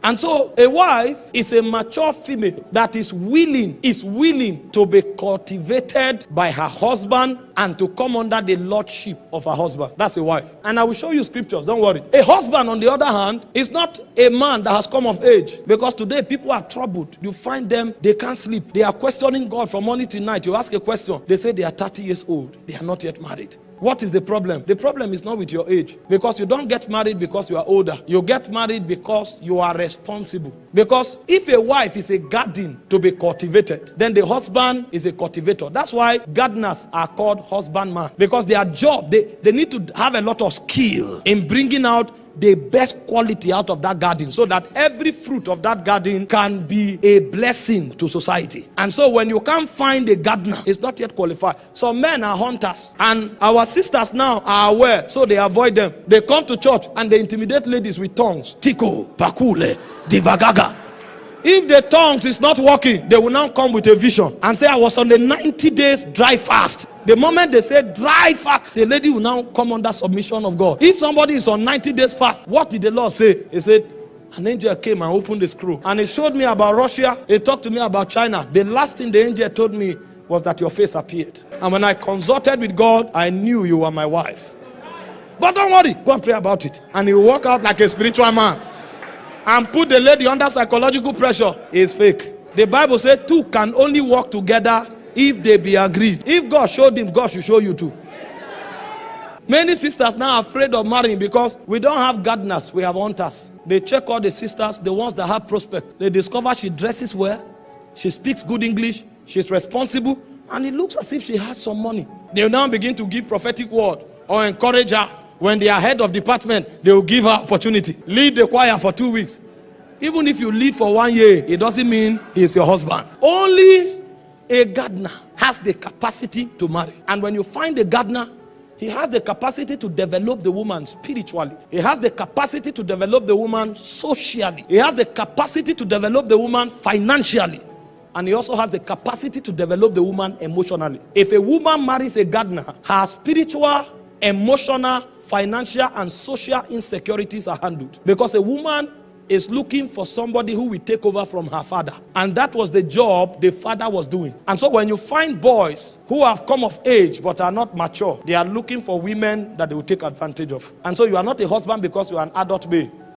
And so a wife is a mature female that is willing to be cultivated by her husband and to come under the lordship of her husband. That's a wife. And I will show you scriptures, don't worry. A husband, on the other hand, is not a man that has come of age, because today people are troubled. You find them, they can't sleep. They are questioning God from morning to night. You ask a question, they say they are 30 years old. They are not yet married. What is the problem? The problem is not with your age, because you don't get married because you are older. You get married because you are responsible. Because if a wife is a garden to be cultivated, then the husband is a cultivator. That's why gardeners are called husbandman, because their job, they need to have a lot of skill in bringing out the best quality out of that garden, so that every fruit of that garden can be a blessing to society. And so when you can't find a gardener, it's not yet qualified. Some men are hunters, and our sisters now are aware, so they avoid them. They come to church and they intimidate ladies with tongues. Tiko, bakule, divagaga. If the tongues is not working, they will now come with a vision and say, I was on the 90 days dry fast. The moment they say dry fast, the lady will now come under submission of God. If somebody is on 90 days fast, what did the Lord say? He said, an angel came and opened the scroll. And he showed me about Russia. He talked to me about China. The last thing the angel told me was that your face appeared. And when I consulted with God, I knew you were my wife. But don't worry, go and pray about it. And he will walk out like a spiritual man and put the lady under psychological pressure. Is fake. The Bible says two can only work together if they be agreed. If God showed him, God should show you too. Many sisters now are afraid of marrying because we don't have gardeners, we have hunters. They check all the sisters, the ones that have prospect. They discover she dresses well, she speaks good English, she's responsible, and it looks as if she has some money. They will now begin to give prophetic word or encourage her. When they are head of department, they will give her opportunity. Lead the choir for 2 weeks. Even if you lead for 1 year, it doesn't mean he is your husband. Only a gardener has the capacity to marry. And when you find a gardener, he has the capacity to develop the woman spiritually. He has the capacity to develop the woman socially. He has the capacity to develop the woman financially. And he also has the capacity to develop the woman emotionally. If a woman marries a gardener, her spiritual, emotional, financial, and social insecurities are handled. Because a woman is looking for somebody who will take over from her father. And that was the job the father was doing. And so when you find boys who have come of age but are not mature, they are looking for women that they will take advantage of. And so you are not a husband because you are an adult babe.